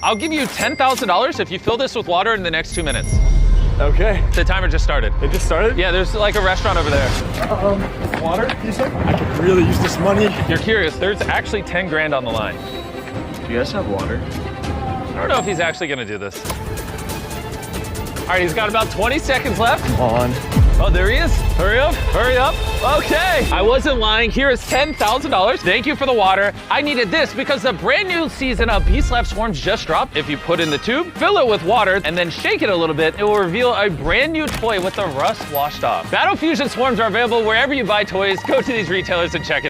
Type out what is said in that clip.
I'll give you $10,000 if you fill this with water in the next 2 minutes. Okay. The timer just started. It just started? Yeah, there's like a restaurant over there. Water, you said? I could really use this money. You're curious, there's actually 10 grand on the line. Do you guys have water? I don't know if he's actually gonna do this. All right, he's got about 20 seconds left. Come on. Oh, there he is. Hurry up, hurry up. Okay, I wasn't lying. Here is $10,000. Thank you for the water. I needed this because the brand new season of Beast Lab Swarms just dropped. If you put in the tube, fill it with water, and then shake it a little bit, it will reveal a brand new toy with the rust washed off. Battle Fusion Swarms are available wherever you buy toys. Go to these retailers and check it out.